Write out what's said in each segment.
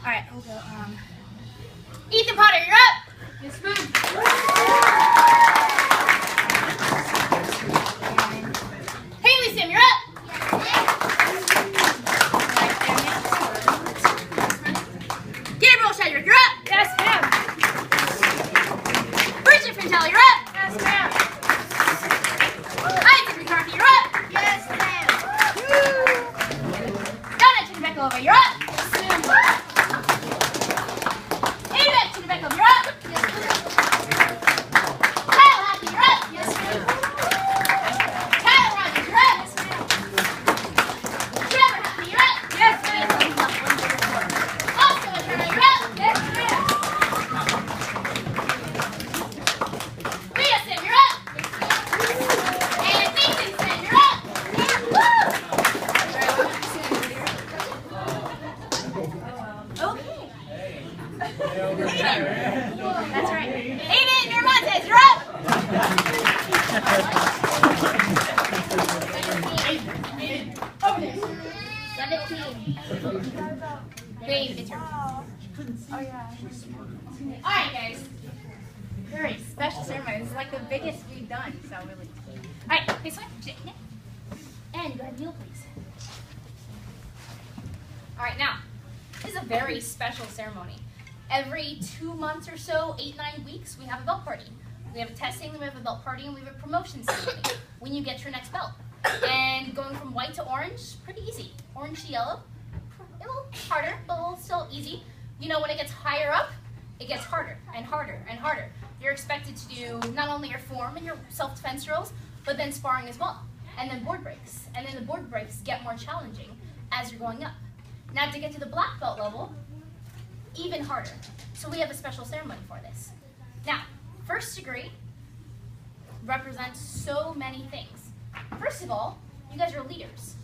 right, we'll go. Ethan Potter, you're up. Yes, ma'am. Haley Sim, you're up. Gabriel Shedrick, you're up. Yes, ma'am. Bridget Fratelli, you're up. Yes, ma'am. Isaac McCarthy, you're up. Yes, ma'am. Donna Chinabekova, you're up. Yes, ma'am. Ava Chinabekova, you're up. Yes, ma'am. Kyle Happy, you're up. Yes, ma'am. Kyle Rogers, you're up. Yes, ma'am. Trevor Happy, you're up. Yes, ma'am. Oscar Turner, you're up. Yes, ma'am. Rhea Sim, you're up. And Nathan Sim, you're up. Okay. That's right. Aiden Nermontes, you're up. Over there. 17. Dave, it's your turn. Alright, guys. Very special ceremony. This is like the biggest we've done, so really. Alright, this one. And go ahead and kneel, please. Alright, now, this is a very special ceremony. Every 2 months or so, 8-9 weeks, we have a belt party. We have a testing, we have a belt party, and we have a promotion ceremony when you get your next belt. And going from white to orange, pretty easy. Orange to yellow, a little harder, but a little still easy. You know, when it gets higher up, it gets harder and harder and harder. You're expected to do not only your form and your self-defense drills, but then sparring as well. And then board breaks. And then the board breaks get more challenging as you're going up. Now to get to the black belt level, even harder. So we have a special ceremony for this. Now, first degree represents so many things. First of all, you guys are leaders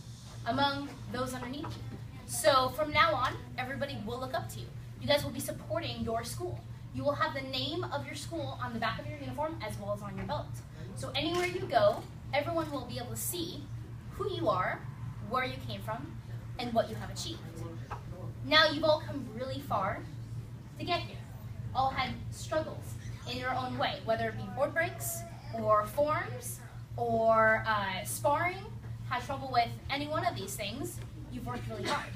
among those underneath you. So from now on, everybody will look up to you. You guys will be supporting your school. You will have the name of your school on the back of your uniform as well as on your belt. So anywhere you go, everyone will be able to see who you are, where you came from, and what you have achieved. Now you've all come really far to get here. All had struggles in your own way, whether it be board breaks or forms or sparring, had trouble with any one of these things. You've worked really hard.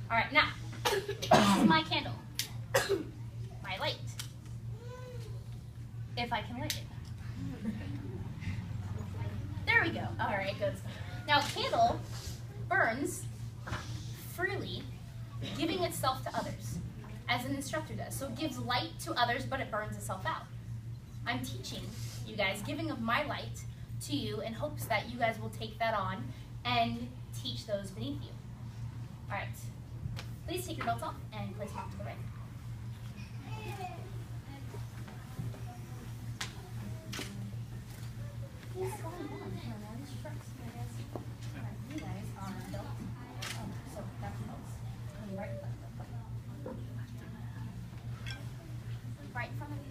All right, now, this is my candle, my light, if I can light it. There we go. All right, good. Now, candle burns freely, giving itself to others, as an instructor does. So it gives light to others, but it burns itself out. I'm teaching you guys, giving of my light to you in hopes that you guys will take that on and teach those beneath you. All right, please take your belts off and place them off to the right. What's going on? These trucks, I guess. You guys are belts. Oh, so that's belts. Right in front of them. Right in front of you.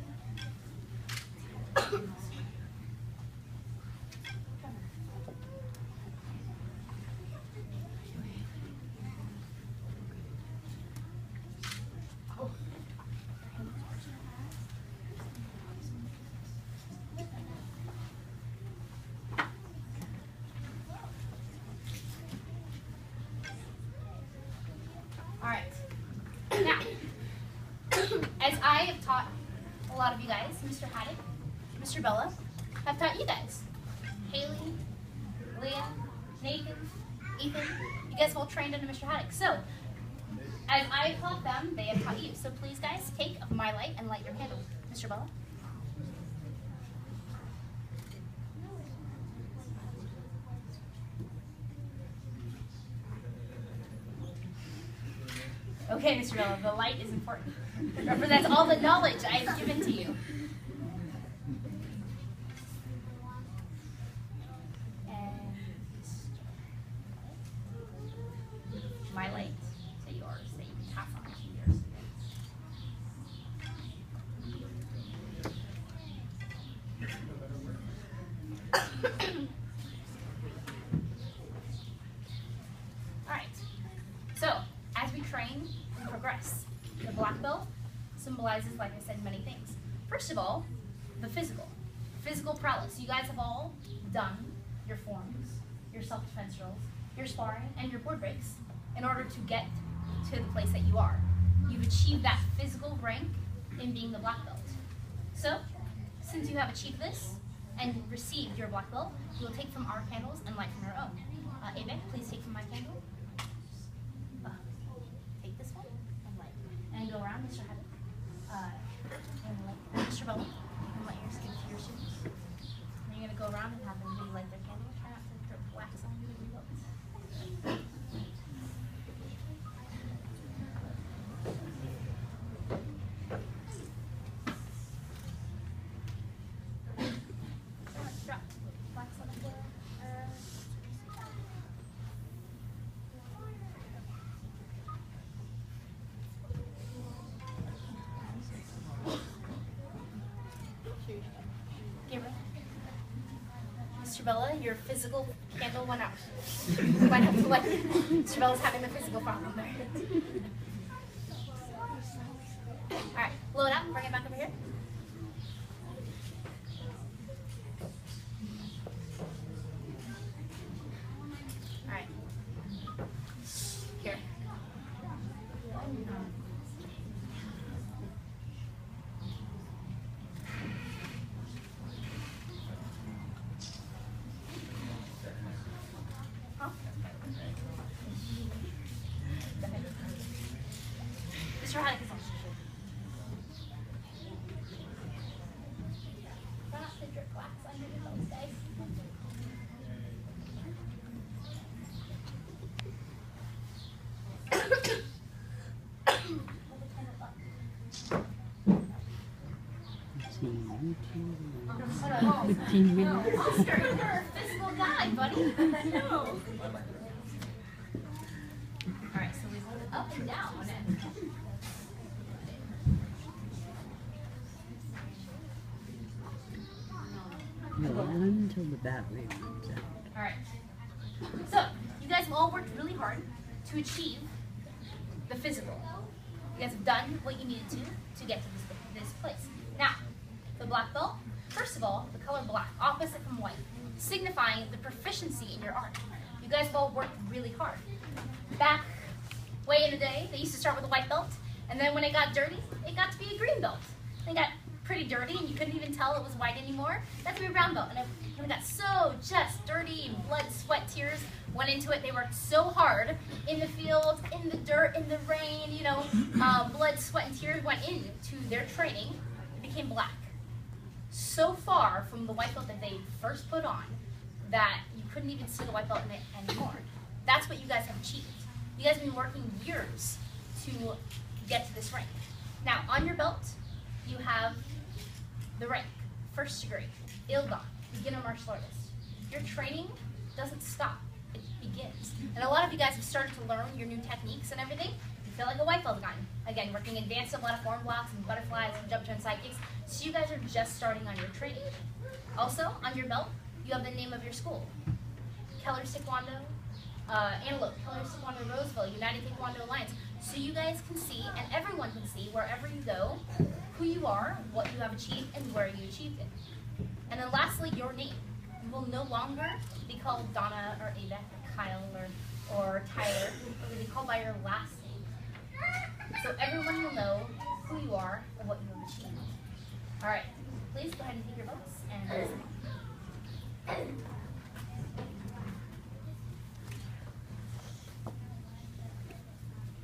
All right. Now, as I have taught a lot of you guys, Mr. Haddock, Mr. Bella, have taught you guys. Haley, Leah, Nathan, Ethan, you guys have all trained under Mr. Haddock. So, as I taught them, they have taught you. So please, guys, take of my light and light your candle. Mr. Bella. Okay, Mr. Bella, the light is important. It represents all the knowledge I have given to you. And my light to yours, that you can pass on to your students. All right. So, as we train, we progress. symbolizes, like I said, many things. First of all, the physical prowess. You guys have all done your forms, your self-defense drills, your sparring, and your board breaks in order to get to the place that you are. You've achieved that physical rank in being the black belt. So, since you have achieved this and received your black belt, you will take from our candles and light from your own. Ava, please take from my candle. Take this one and light. And go around, Mr. Haddock. And light. Mr. Bella, and light your skin to your shoes. And you're going to go around and have them relight their candle. Try not to drip wax on your belt. Mr. Bella, your physical candle went out. You might have to let Mr. Bella's having a physical problem there. Alright, blow it up, bring it back over here. Alright. Here. Mr. Haddock is on. Try not to drip wax under your nose, guys. Oscar, you're a physical guy, buddy. No. Alright, so we hold it up and down. Until the battery runs out. Alright. So, you guys have all worked really hard to achieve the physical. You guys have done what you needed to get to this place. Now, the black belt, first of all, the color black, opposite from white, signifying the proficiency in your art. You guys have all worked really hard. Back way in the day, they used to start with a white belt, and then when it got dirty, it got to be a green belt. They got pretty dirty, and you couldn't even tell it was white anymore. That's to be a brown belt, and it got so just dirty, and blood, sweat, tears went into it. They worked so hard in the field, in the dirt, in the rain, you know, blood, sweat, and tears went into their training. It became black. So far from the white belt that they first put on that you couldn't even see the white belt in it anymore. That's what you guys have achieved. You guys have been working years to get to this rank. Now, on your belt, you have the rank, first degree, Ildan, beginner martial artist. Your training doesn't stop, it begins. And a lot of you guys have started to learn your new techniques and everything. You feel like a white belt again, working advanced a lot of form blocks and butterflies and jump turn side kicks. So you guys are just starting on your training. Also, on your belt, you have the name of your school. Keller Taekwondo, Antelope, Keller Taekwondo Roseville, United Taekwondo Alliance. So you guys can see, and everyone can see, wherever you go, who you are, what you have achieved, and where you achieved it. And then lastly, your name. You will no longer be called Donna or Ada or Kyle or Tyler. You'll be called by your last name. So everyone will know who you are and what you have achieved. All right, please go ahead and take your votes and listen.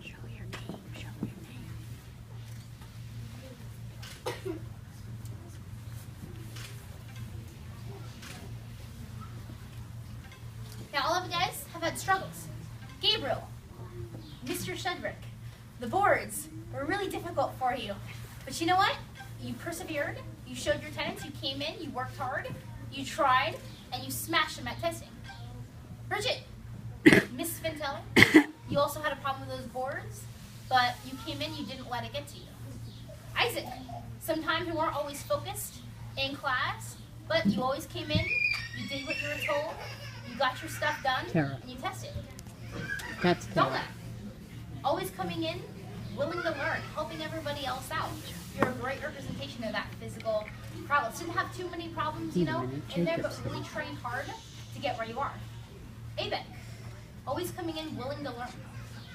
Show your name, show your name. Now, all of you guys have had struggles. Gabriel, Mr. Shedrick, the boards were really difficult for you. But you know what? You persevered, you showed your tenets, you came in, you worked hard, you tried, and you smashed them at testing. Bridget, Miss Fintel, you also had a problem with those boards, but you came in, you didn't let it get to you. Isaac, sometimes you weren't always focused in class, but you always came in, you did what you were told, you got your stuff done, Tara. and you tested. That's Donna, Tara. always coming in, willing to learn, helping everybody else out. You're a great representation of that physical prowess. Didn't have too many problems, in there, but really trained hard to get where you are. ABEC, always coming in willing to learn.